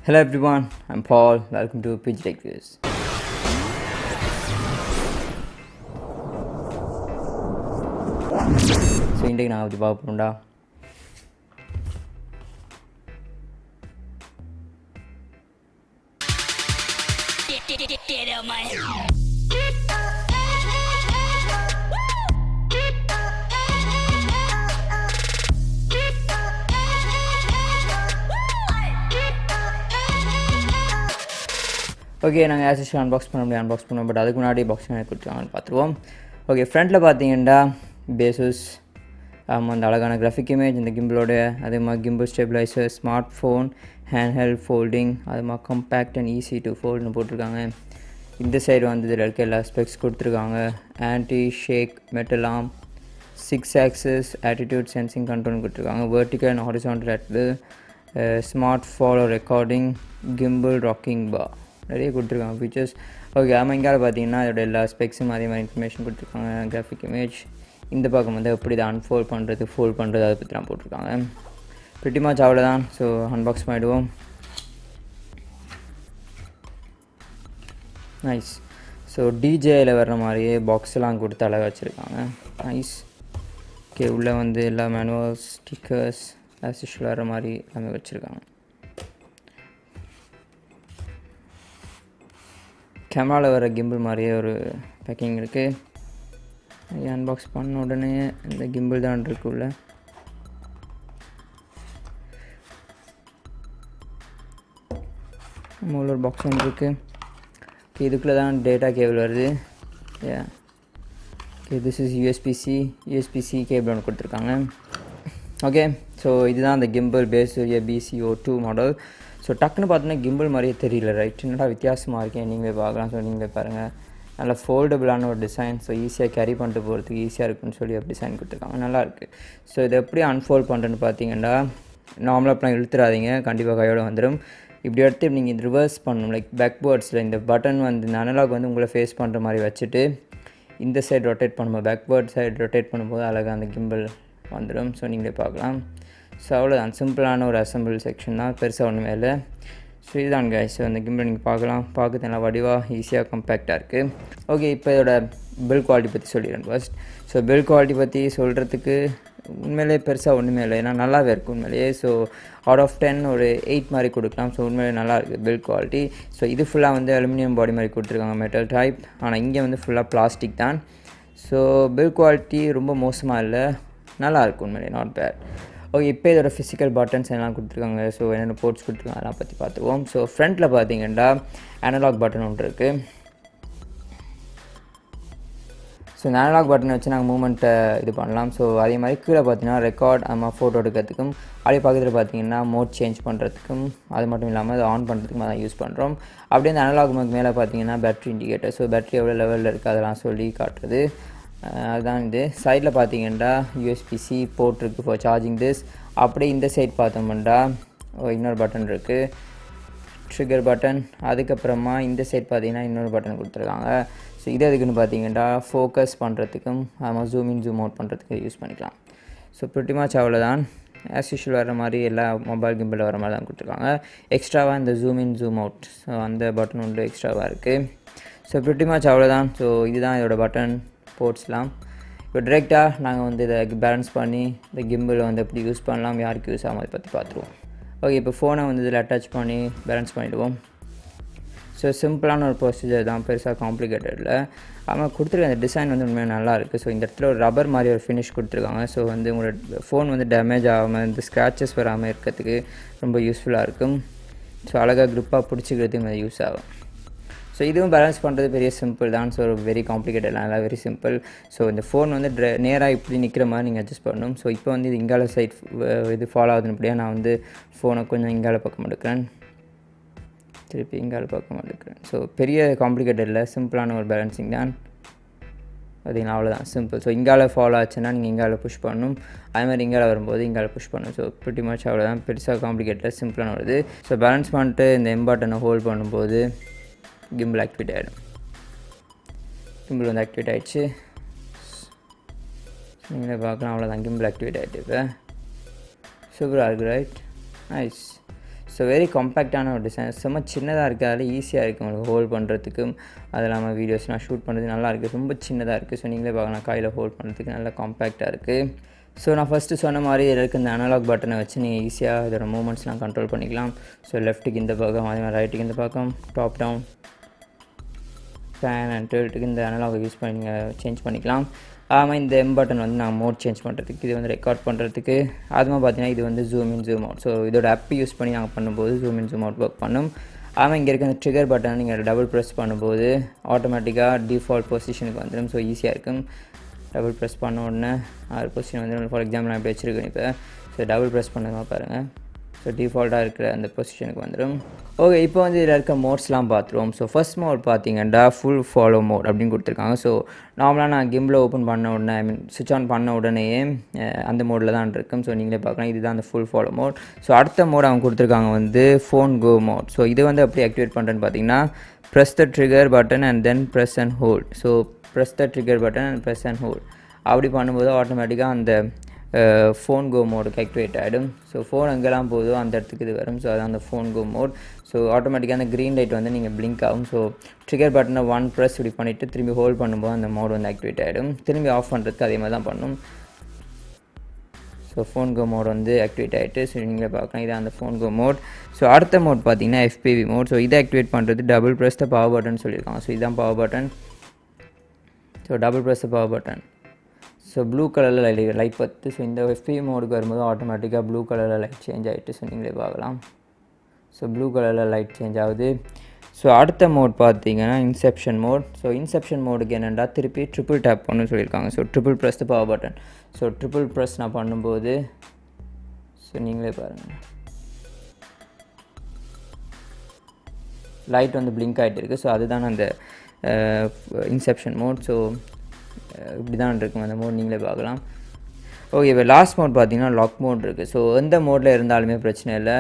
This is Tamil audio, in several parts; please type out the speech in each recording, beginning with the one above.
Hello everyone, I'm Paul. Welcome to PC Reviews. So இன்றைக்கு நான் பற்றி பார்க்க போகிறோம்டா ஓகே நாங்கள் ஆஸ் யூஷுவல் அன்பாக்ஸ் பண்ணுவோம் பட் அதுக்கு முன்னாடி பாக்ஸிங் கொடுத்துருவாங்கன்னு பார்த்துருவோம். ஓகே ஃப்ரண்ட்டில் பார்த்தீங்கன்னா Baseus அந்த அழகான கிராஃபிக் இமேஜ் இந்த கிம்பிளோட, அதே மாதிரி gimbal stabiliser, smart phone, handheld folding, அது மாதிரி கம்பேக்ட் அண்ட் ஈஸி டு ஃபோல்டுன்னு போட்டிருக்காங்க. இந்த சைடு வந்து இதில் இருக்க எல்லா ஸ்பெக்ஸ் கொடுத்துருக்காங்க. Anti shake metal arm, 6 axis attitude sensing control கொடுத்துருக்காங்க. Vertical and horizontal active, smart follow recording, gimbal rocking bar நிறைய கொடுத்துருக்காங்க ஃபீச்சர்ஸ். ஓகே ஆமாம், இங்கே பார்த்தீங்கன்னா அதோட எல்லா ஸ்பெக்ஸும் அதே மாதிரி இன்ஃபர்மேஷன் கொடுத்துருக்காங்க. கிராஃபிக் இமேஜ் இந்த பக்கம் வந்து எப்படி இதை ஃபோல்ட் பண்ணுறது அதை பற்றி தான் போட்டிருக்காங்க. ப்ரிட்டி மச் அவ்வளோதான். ஸோ அன்பாக்ஸ் பண்ணிவிடுவோம். நைஸ். ஸோ டிஜேயில் வர்ற மாதிரியே பாக்ஸ்லாம் கொடுத்து அழகாக வச்சுருக்காங்க. நைஸ். ஓகே உள்ளே வந்து எல்லா மேனுவல்ஸ், ஸ்டிக்கர்ஸ் ஆஸ் யூஷுவல் வர்ற மாதிரி எல்லாமே வச்சுருக்காங்க. கேமராவில் வர கிம்பிள் மாதிரியே ஒரு பேக்கிங் இருக்குது. அன்பாக்ஸ் பண்ண உடனே இந்த கிம்பிள் தான் இருக்குள்ள. உள்ள ஒரு பாக்ஸ் ஒன்று இருக்குது. ஓகே இதுக்குள்ளே தான் டேட்டா கேபிள் வருது. Okay this is USB-C cable ஒன்று கொடுத்துருக்காங்க. ஓகே ஸோ இதுதான் அந்த gimbal Baseus BCO2 model. So டக்குன்னு பார்த்தோன்னா கிம்பிள் மாதிரியே தெரியல, ரைட்? என்னடா வித்தியாசமாக இருக்கேன், நீங்களே பார்க்கலாம். ஸோ நீங்களே பாருங்கள், நல்ல ஃபோல்டபுளான ஒரு டிசைன். ஸோ ஈஸியாக கேரி பண்ணிட்டு போகிறதுக்கு ஈஸியாக இருக்குன்னு சொல்லி ஒரு டிசைன் கொடுத்துருக்காங்க. நல்லாயிருக்கு. ஸோ இதை எப்படி அன்ஃபோல்ட் பண்ணுறேன்னு பார்த்தீங்கன்னா, நார்மலாக அப்பலாம் இழுத்துறாதீங்க, கண்டிப்பாக கையோடு வந்துடும். இப்படி எடுத்து நீங்கள் இது ரிவர்ஸ் பண்ணணும். லைக் பேக்வேர்ட்ஸில் இந்த பட்டன் வந்து இந்த அனலாக் வந்து உங்களை ஃபேஸ் பண்ணுற மாதிரி வச்சுட்டு இந்த சைடு ரொட்டேட் பண்ணும்போது, பேக்வேர்ட் சைடு ரொட்டேட் பண்ணும்போது அழகாக அந்த கிம்பிள் வந்துடும். ஸோ நீங்களே பார்க்கலாம். ஸோ அவ்வளோதான், சிம்பிளான ஒரு அசம்பிள் செக்ஷன் தான், பெருசாக ஒன்றுமே இல்லை. ஸோ இதுதான் கைஸ். ஸோ அந்த கிம்பிள் நீங்கள் பார்க்கலாம், பார்க்க நல்லா வடிவாக ஈஸியாக கம்பேக்டாக இருக்குது. ஓகே இப்போ இதோட பில் குவாலிட்டி பற்றி சொல்லிடுறேன் ஃபர்ஸ்ட். ஸோ பில் குவாலிட்டி பற்றி சொல்கிறதுக்கு உண்மையிலே பெருசாக ஒன்றுமே இல்லை, ஏன்னா நல்லாவே இருக்குது உண்மையிலேயே. ஸோ அவுட் ஆஃப் 10 ஒரு 8 மாதிரி கொடுக்கலாம். ஸோ உண்மையிலே நல்லா இருக்குது பில் குவாலிட்டி. ஸோ இது ஃபுல்லாக வந்து அலுமினியம் பாடி மாதிரி கொடுத்துருக்காங்க, மெட்டல் டைப். ஆனால் இங்கே வந்து ஃபுல்லாக பிளாஸ்டிக் தான். ஸோ பில் குவாலிட்டி ரொம்ப மோசமாக இல்லை, நல்லாயிருக்கு உண்மையிலே, நாட் பேட். ஓகே இப்போ இதோட ஃபிசிக்கல் பட்டன்ஸ் எல்லாம் கொடுத்துருக்காங்க. ஸோ என்னென்ன போர்ட்ஸ் கொடுத்துருக்காங்க அதெல்லாம் பற்றி பார்த்துக்குவோம். ஸோ ஃப்ரண்ட்டில் பார்த்தீங்கன்னா அனலாக் பட்டன் ஒன்று இருக்குது. ஸோ இந்த அனலாக் பட்டன் வச்சு நாங்கள் மூமெண்ட்டை இது பண்ணலாம். ஸோ அதே மாதிரி கீழே பார்த்தீங்கன்னா ரெக்கார்ட், நம்ம ஃபோட்டோ எடுக்கிறதுக்கும், அப்படியே பக்கத்தில் பார்த்தீங்கன்னா மோட் சேஞ்ச் பண்ணுறதுக்கும், அது மட்டும் இல்லாமல் அதை ஆன் பண்ணுறதுக்கும் அதான் யூஸ் பண்ணுறோம். அப்படியே இந்த அனலாக் மேலே பார்த்தீங்கன்னா பேட்டரி இண்டிகேட்டர். ஸோ பேட்டரி எவ்வளோ லெவலில் இருக்குது அதெல்லாம் சொல்லி காட்டுறது. அதுதான் இது. சைடில் பார்த்தீங்கன்னா யூஎஸ்பிசி போர்ட் இருக்குது ஃபார் சார்ஜிங் திஸ். அப்படியே இந்த சைட் பார்த்தோம்னா இன்னொரு பட்டன் இருக்குது, ட்ரிகர் பட்டன். அதுக்கப்புறமா இந்த சைட் பார்த்தீங்கன்னா இன்னொரு பட்டன் கொடுத்துருக்காங்க. ஸோ இது எதுக்குன்னு பார்த்தீங்கன்னா ஃபோக்கஸ் பண்ணுறதுக்கும், ஆமாம் ஜூம் இன் ஜூம் அவுட் பண்ணுறதுக்கு யூஸ் பண்ணிக்கலாம். ஸோ ப்ரிட்டி மச் அவ்வளோதான். ஆஸ் யூஷுவல் வர மாதிரி எல்லா மொபைல் கிம்பிள் வர மாதிரி தான் கொடுத்துருக்காங்க. எக்ஸ்ட்ராவாக இந்த zoom in zoom out, so அந்த பட்டன் ஒன்று எக்ஸ்ட்ராவாக இருக்குது. ஸோ ப்ரிட்டி மச் அவ்வளோதான். ஸோ இதுதான் இதோட பட்டன் போர்ட்ஸ்லாம். இப்போ டிரெக்டாக நாங்கள் வந்து இதை பேலன்ஸ் பண்ணி இந்த கிம்பிள் வந்து எப்படி யூஸ் பண்ணலாம், யாருக்கு யூஸ் ஆகும் அதை பற்றி பார்த்துருவோம். ஓகே இப்போ ஃபோனை வந்து இதில் அட்டாச் பண்ணி பேலன்ஸ் பண்ணிவிடுவோம். ஸோ சிம்பிளான ஒரு ப்ரொசீஜர் தான், பெருசாக காம்ப்ளிகேட்டடில். ஆனால் கொடுத்துருக்க அந்த டிசைன் வந்து உண்மையாக நல்லாயிருக்கு. ஸோ இந்த இடத்துல ஒரு ரப்பர் மாதிரி ஒரு ஃபினிஷ் கொடுத்துருக்காங்க. ஸோ வந்து உங்களோட ஃபோன் வந்து டேமேஜ் ஆகாமல், இந்த ஸ்க்ராச்சஸ் வராமல் இருக்கிறதுக்கு ரொம்ப யூஸ்ஃபுல்லாக இருக்கும். ஸோ அழகாக க்ரிப்பாக பிடிச்சிக்கிறதுக்கு அது யூஸ் ஆகும். ஸோ இதுவும் பேலன்ஸ் பண்ணுறது பெரிய சிம்பிள் தான். ஸோ வெரி காம்ப்ளிகேட்டட் நல்லா வெரி சிம்பிள். ஸோ இந்த ஃபோன் வந்து நேராக இப்படி நிற்கிற மாதிரி நீங்கள் அட்ஜஸ்ட் பண்ணணும். ஸோ இப்போ வந்து இது இங்கால சைட் இது ஃபாலோ ஆகுதுன்னு நான் வந்து ஃபோனை கொஞ்சம் இங்கால பக்கம் எடுக்கிறேன், திருப்பி இங்கால பக்கம் எடுக்கிறேன். ஸோ பெரிய காம்ப்ளிகேட்டட் இல்லை, சிம்பிளான ஒரு பேலன்சிங் தான். பார்த்தீங்கன்னா அவ்வளோதான், சிம்பிள். ஸோ இங்கால ஃபாலோ ஆச்சுன்னா நீங்கள் இங்கால புஷ் பண்ணணும், அதுமாதிரி இங்கால வரும்போது இங்கால புஷ் பண்ணணும். ஸோ ப்ரிட்டி மச் அவ்வளோதான், பெருசாக காம்ப்ளிகேட்டட் சிம்பிளான வருது. ஸோ பேலன்ஸ் பண்ணிட்டு இந்த எம்பாட்டனை ஹோல்ட் பண்ணும்போது கிம்பிள் ஆக்டிவேட் ஆகிடும். கிம்பிள் வந்து ஆக்டிவேட் ஆகிடுச்சு, நீங்களே பார்க்கலாம். அவ்வளோதான், கிம்பிள் ஆக்டிவேட் ஆகிட்டு இப்போ சூப்பராக இருக்குது, ரைட்? நைஸ். ஸோ வெரி காம்பேக்டான ஒரு டிசைன், செம்ம சின்னதாக இருக்குது, அதில் ஈஸியாக இருக்குது உங்களுக்கு ஹோல்ட் பண்ணுறதுக்கும். அது இல்லாமல் வீடியோஸ்லாம் ஷூட் பண்ணுறது நல்லாயிருக்கு, ரொம்ப சின்னதாக இருக்குது. ஸோ நீங்களே பார்க்கலாம் கையில் ஹோல்ட் பண்ணுறதுக்கு நல்லா காம்பேக்டாக இருக்குது. ஸோ நான் ஃபஸ்ட்டு சொன்ன மாதிரி இதில் இருக்க இந்த அனலாக் பட்டனை வச்சு நீங்கள் ஈஸியாக இதோட மூமெண்ட்ஸ்லாம் கண்ட்ரோல் பண்ணிக்கலாம். ஸோ லெஃப்ட்டுக்கு இந்த பக்கம், அதே மாதிரி ரைட்டுக்கு இந்த பக்கம், டாப் டவுன், ஃபேன் அண்ட் டில்ட்டுக்கு இந்த அனலாகை யூஸ் பண்ணி நீங்கள் சேஞ்ச் பண்ணிக்கலாம். ஆமாம், இந்த எம் பட்டன் வந்து நான் மோட் சேஞ்ச் பண்ணுறதுக்கு, இது வந்து ரெக்கார்ட் பண்ணுறதுக்கு. அதுமாதிரி பார்த்தீங்கன்னா இது வந்து zoom in zoom out. So இதோட ஆப் யூஸ் பண்ணி நாங்கள் பண்ணும்போது zoom in zoom out work பண்ணும். ஆமாம், இங்கே இருக்க அந்த ட்ரிகர் பட்டன் நீங்கள் டபுள் ப்ரெஸ் பண்ணும்போது ஆட்டோமேட்டிக்காக டிஃபால்ட் பொசிஷனுக்கு வந்துடும். ஸோ ஈஸியாக இருக்கும். டபுள் ப்ரெஸ் பண்ண உடனே ஒரு பொசிஷன் வந்துடும். ஃபார் எக்ஸாம்பிள் நான் இப்படி வச்சுருக்கேன் இப்போ. ஸோ டபுள் ப்ரெஸ் பண்ணுங்க பாருங்கள். ஸோ டிஃபால்ட்டாக இருக்கிற அந்த பொசிஷனுக்கு வந்துடும். ஓகே, இப்போ வந்து இதில் இருக்க மோட்ஸ்லாம் பார்த்துருவோம். ஸோ ஃபஸ்ட் மோட் பார்த்தீங்கன்னா ஃபுல் ஃபாலோ மோட் அப்படின்னு கொடுத்துருக்காங்க. ஸோ நார்மலாக நான் கிம்பில் ஓப்பன் பண்ண உடனே, ஐ மீன் சுவிட்ச் ஆன் பண்ண உடனேயே அந்த மோடில் தான் இருக்கும். ஸோ நீங்களே பார்க்கலாம், இதுதான் அந்த ஃபுல் ஃபாலோ மோட். ஸோ அடுத்த மோட் அவங்க கொடுத்துருக்காங்க வந்து ஃபோன் கோ மோட். ஸோ இது வந்து எப்படி ஆக்டிவேட் பண்ணுறேன்னு பார்த்தீங்கன்னா, press the trigger button and then press and hold. So press the trigger button and press and hold. அப்படி பண்ணும்போது ஆட்டோமேட்டிக்காக அந்த ஃபோன் கோ மோடுக்கு ஆக்டிவேட் ஆகிடும். ஸோ ஃபோன் எங்கெல்லாம் போதோ அந்த இடத்துக்கு இது வரும். ஸோ அதான் அந்த ஃபோன் கோ மோட். ஸோ ஆட்டோமேட்டிக்காக அந்த க்ரீன் லைட் வந்து நீங்கள் பிளிங்க் ஆகும். ஸோ ட்ரிகர் பட்டனை 1 ப்ரெஸ் இப்படி பண்ணிவிட்டு திரும்பி ஹோல்ட் பண்ணும்போது அந்த மோட் வந்து ஆக்டிவேட் ஆகிடும். திரும்பி ஆஃப் பண்ணுறதுக்கு அதே மாதிரி தான் பண்ணும். ஸோ ஃபோன் கோ மோட் வந்து ஆக்டிவேட் ஆகிட்டு, ஸோ நீங்களே பார்க்கலாம், இதான் அந்த ஃபோன் கோ மோட். ஸோ அடுத்த மோட் பார்த்தீங்கன்னா FPV மோட். ஸோ இதை ஆக்டிவேட் பண்ணுறது double press the power button சொல்லியிருக்காங்க. ஸோ இதுதான் power button. So double press the power button. So blue கலரில் லைட் பத்து. ஸோ இந்த FPV மோடுக்கு வரும்போது ஆட்டோமேட்டிக்காக ப்ளூ கலரில் லைட் சேஞ்ச் ஆகிட்டு, ஸோ நீங்களே பார்க்கலாம். ஸோ ப்ளூ கலரில் லைட் சேஞ்ச் ஆகுது. ஸோ அடுத்த மோட் பார்த்தீங்கன்னா இன்செப்ஷன் மோட். ஸோ இன்செப்ஷன் மோடுக்கு என்னென்னா திருப்பி ட்ரிபிள் டேப் பண்ணணும்னு சொல்லியிருக்காங்க. So triple press the power button. So triple press நான் பண்ணும்போது, ஸோ நீங்களே பாருங்கள், லைட் வந்து பிளிங்க் ஆகிட்டு இருக்குது. ஸோ அதுதான் அந்த இன்செப்ஷன் மோட். ஸோ இப்படி தான் இருக்கும் அந்த மோட், நீங்களே பார்க்கலாம். ஓகே, இப்போ லாஸ்ட் மோட் பார்த்தீங்கன்னா லாக் மோட் இருக்குது. ஸோ எந்த மோடில் இருந்தாலுமே பிரச்சனை இல்லை.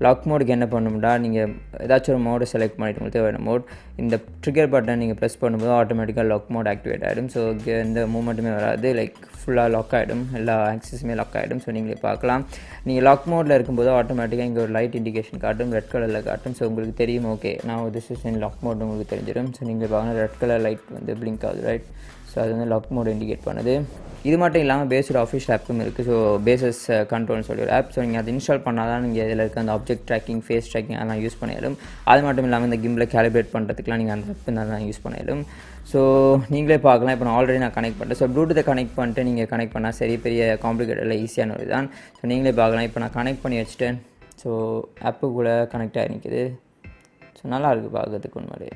லாக் மோடுக்கு என்ன பண்ணணும்னா, நீங்கள் ஏதாச்சும் ஒரு மோடை செலக்ட் பண்ணிவிட்டு உங்களுக்கு தேவையான மோட், இந்த ட்ரிகர் பட்டன் நீங்கள் ப்ரெஸ் பண்ணும்போது ஆட்டோமேட்டிக்காக லாக் மோட் ஆக்டிவேட் ஆகிடும். ஸோ எந்த மூமெண்ட்டுமே வராது, லைக் ஃபுல்லாக லாக் ஆகிடும், எல்லா ஆக்சஸுமே லாக் ஆகிடும். ஸோ நீங்களே பார்க்கலாம். நீங்கள் லாக் மோடில் இருக்கும்போது ஆட்டோமேட்டிக்காக இங்கே ஒரு லைட் இண்டிகேஷன் காட்டும், ரெட் கலரில் காட்டும். ஸோ உங்களுக்கு தெரியும், ஓகே நான் this is in lock mode உங்களுக்கு தெரிஞ்சிடும். ஸோ நீங்கள் பார்க்கலாம், ரெட் கலர் லைட் வந்து பிளிங்க் ஆகுது, ரைட். ஸோ அது வந்து லாக் மோட் இண்டிகேட் பண்ணுது. இது மட்டும் இல்லாமல் பேஸோட ஆஃபீஷியல் ஆப்பும் இருக்குது. ஸோ பேசஸ் கண்ட்ரோல்னு சொல்லி ஒரு ஆப். ஸோ நீங்கள் அதை இன்ஸ்டால் பண்ணால் தான் நீங்கள் இதில் இருக்க அந்த ஆப்ஜெக்ட் ட்ராக்கிங், ஃபேஸ் ட்ராக்கிங் அதெல்லாம் யூஸ் பண்ணிடும். அது மட்டும் இல்லாமல் இந்த கிம்பில் கேலிப்ரேட் பண்ணுறதுக்குலாம் நீங்கள் அந்த ஆப் தான் யூஸ் பண்ணிடும். ஸோ நீங்களே பார்க்கலாம். இப்போ நான் ஆல்ரெடி கனெக்ட் பண்ணிட்டேன். ஸோ ப்ளூடூத்தை கனெக்ட் பண்ணிட்டு நீங்கள் கனெக்ட் பண்ணால் சரி, பெரிய காம்ப்ளிகேட்டடில் ஈஸியான ஒரு தான். ஸோ நீங்களே பார்க்கலாம். இப்போ நான் கனெக்ட் பண்ணி வச்சுட்டேன். ஸோ ஆப்பு கூட கனெக்ட் ஆகி நிற்குது. ஸோ நல்லாயிருக்கு பார்க்கறதுக்கு உண்மையிலே.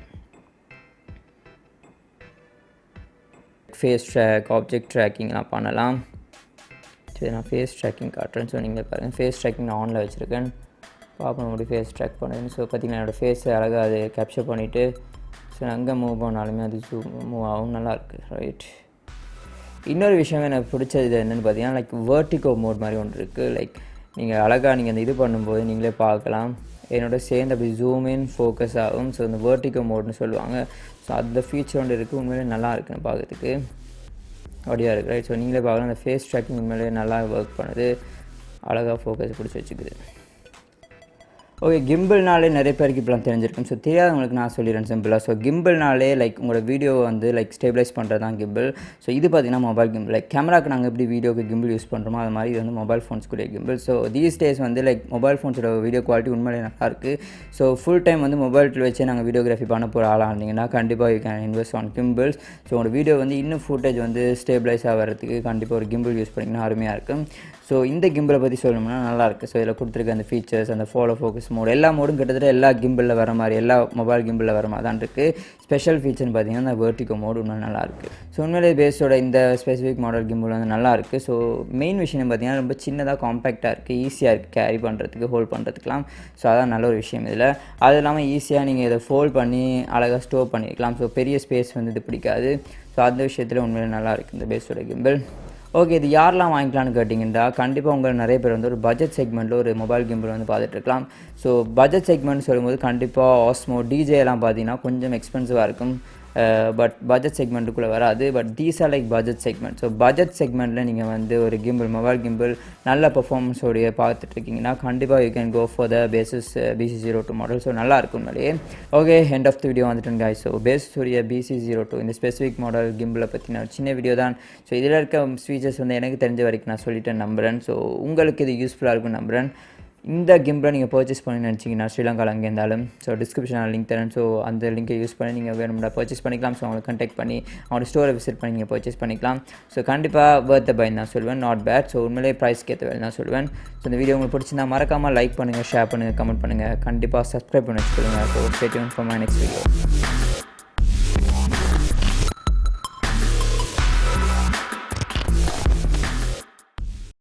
ஃபேஸ் ட்ராக், ஆப்ஜெக்ட் ட்ராக்கிங்லாம் பண்ணலாம். சரி, நான் ஃபேஸ் ட்ராக்கிங் காட்டுறேன். ஸோ நீங்கள் பாருங்கள், ஃபேஸ் ட்ராக்கிங் நான் ஆனில் வச்சுருக்கேன். பார்ப்போம் எப்படி ஃபேஸ் ட்ராக் பண்ணுறேன்னு. ஸோ பார்த்திங்கன்னா என்னோடய ஃபேஸை அழகாக அது கேப்சர் பண்ணிவிட்டு, ஸோ அங்கே மூவ் பண்ணாலுமே அது மூவ் ஆகும், நல்லாயிருக்கு, ரைட். இன்னொரு விஷயம் எனக்கு பிடிச்சது என்னென்னு பார்த்தீங்கன்னா, லைக் வெர்டிகோ மோட் மாதிரி ஒன்று இருக்குது. லைக் நீங்கள் அழகாக நீங்கள் அந்த இது பண்ணும்போது நீங்களே பார்க்கலாம், என்னோட சேர்ந்து அப்படி ஜூம் இன் ஃபோக்கஸ் ஆகும். ஸோ இந்த வெர்டிகோ மோட்னு சொல்லுவாங்க. ஸோ அந்த ஃபீச்சர் ஒன்று இருக்குது, உண்மையிலே நல்லா இருக்குன்னு பார்க்கறதுக்கு அப்படியா இருக்குது, ரைட். ஸோ நீங்களே பார்க்கலாம், அந்த ஃபேஸ் ட்ராக்கிங் உண்மையிலே நல்லா ஒர்க் பண்ணுது, அழகாக ஃபோக்கஸ் பிடிச்சி வச்சுக்குது. ஓகே, கிம்பிள்னாலே நிறைய பேருக்கு இப்போலாம் தெரிஞ்சிருக்கும். ஸோ தெரியாதவங்களுக்கு நான் சொல்லிடுறேன் சிம்பிளாக. ஸோ கிம்பிள்னாலே லைக் உங்களோட வீடியோ வந்து லைக் ஸ்டேபிளைஸ் பண்ணுறது தான் கிம்பிள். ஸோ இது பார்த்திங்கன்னா மொபைல் கிம்பிள். லைக் கேமராக்கு நாங்கள் எப்படி வீடியோக்கு கிம்பிள் யூஸ் பண்ணுறோமோ அது மாதிரி இது வந்து மொபைல் ஃபோன்ஸ்க்குரிய கிம்பிள். ஸோ தீஸ் டேஸ் வந்து லைக் மொபைல் ஃபோன்ஸோட வீடியோ குவாலிட்டி உண்மையிலே நல்லாயிருக்கு. ஸோ ஃபுல் டைம் வந்து மொபைல் வச்சே நாங்கள் வீடியோகிராஃபி பண்ண போகிற ஆளாக இருந்தீங்கன்னா கண்டிப்பாக you can invest on gimbals. So உங்களோட வீடியோ வந்து இன்னும் ஃபுட்டேஜ் வந்து ஸ்டேபிளைஸ் ஆகிறதுக்கு கண்டிப்பாக ஒரு கிம்பிள் யூஸ் பண்ணிங்கன்னா அருமையாக இருக்கும். ஸோ இந்த கிம்பிளை பற்றி சொல்லணும்னா நல்லாயிருக்கு. ஸோ இதில் கொடுத்துருக்க அந்த ஃபீச்சர்ஸ், அந்த ஃபாலோ ஃபோக்கஸ் மோட், எல்லா மோடும் கிட்டத்தட்ட எல்லா கிம்பிளில் வர மாதிரி, எல்லா மொபைல் கிம்பிளில் வர மாதிரி தான் இருக்குது. ஸ்பெஷல் ஃபீச்சர்னு பார்த்தீங்கன்னா அந்த வெர்டிகோ மோடு இன்னும் நல்லாயிருக்கு. ஸோ உண்மையிலே பேஸோட இந்த ஸ்பெசிஃபிக் மாடல் கிம்பிள் வந்து நல்லாயிருக்கு. ஸோ மெயின் விஷயம் பார்த்தீங்கன்னா ரொம்ப சின்னதாக காம்பேக்டாக இருக்குது, ஈஸியாக இருக்குது கேரி பண்ணுறதுக்கு, ஹோல்ட் பண்ணுறதுக்குலாம். ஸோ அதான் நல்ல ஒரு விஷயம் இதில். அது இல்லாமல் ஈஸியாக நீங்கள் இதை ஃபோல்ட் பண்ணி அழகாக ஸ்டோர் பண்ணிக்கலாம். ஸோ பெரிய ஸ்பேஸ் வந்து இது பிடிக்காது. ஸோ அந்த விஷயத்தில் உண்மையிலே நல்லாயிருக்கு இந்த பேஸோட கிம்பிள். ஓகே, இது யாரெல்லாம் வாங்கிக்கலான்னு கேட்டிங்கன்னா கண்டிப்பாக உங்கள் நிறைய பேர் வந்து ஒரு பட்ஜெட் செக்மெண்ட்டில் ஒரு மொபைல் கிம்பிள் வந்து பார்த்துட்ருக்கலாம். ஸோ பட்ஜெட் செக்மெண்ட் சொல்லும்போது கண்டிப்பாக ஆஸ்மோ, டிஜே எல்லாம் பார்த்தீங்கன்னா கொஞ்சம் எக்ஸ்பென்சிவாக இருக்கும். பட் பட்ஜெட் செக்மெண்ட்டுக்குள்ளே வராது. But these are like budget segment. So budget செக்மெண்ட்டில் நீங்கள் வந்து ஒரு கிம்பிள், மொபைல் கிம்பிள் நல்ல பர்ஃபார்மன்ஸோடைய பார்த்துட்ருக்கீங்கன்னா கண்டிப்பாக you can go for the Baseus BC02 model. So நல்லா இருக்கும் முன்னாடியே. Okay, end of the video வந்துட்டேன் guys. ஸோ Baseus உடைய BC02 இந்த ஸ்பெசிஃபிக் மாடல் கிம்பிளை பற்றின ஒரு சின்ன வீடியோ தான். ஸோ இதில் இருக்க ஃபீச்சர்ஸ் வந்து எனக்கு தெரிஞ்ச வரைக்கும் நான் சொல்லிட்டேன் நம்புகிறேன். ஸோ உங்களுக்கு இது யூஸ்ஃபுல்லாக இருக்கும்னு நம்புகிறேன். இந்த கிம்பிளை நீங்கள் பர்ச்சேஸ் பண்ணி நினச்சிங்கன்னா ஸ்ரீலங்காவில் அங்கே இருந்தாலும் ஸோ டிஸ்கிரிப்ஷனில் லிங்க் தரேன். ஸோ அந்த லிங்கை யூஸ் பண்ணி நீங்கள் வேணும்னா பர்ச்சேஸ் பண்ணிக்கலாம். ஸோ அவங்களை கான்டாக்ட் பண்ணி அவங்களோட ஸ்டோரை விசிட் பண்ணி நீங்கள் பர்ச்சேஸ் பண்ணிக்கலாம். ஸோ கண்டிப்பாக வர்த் பை தான் சொல்லுவேன், நாட் பேட். ஸோ உண்மையிலே ப்ரைஸ்க்கு ஏற்ற வேலை தான் சொல்லுவேன். ஸோ இந்த வீடியோ உங்களுக்கு பிடிச்சிருந்தா மறக்காமல் லைக் பண்ணுங்கள், ஷேர் பண்ணுங்கள், கமெண்ட் பண்ணுங்கள், கண்டிப்பாக சப்ஸ்கிரைப் பண்ணி வச்சுக்கொள்ளுங்க. So stay tune for my next video.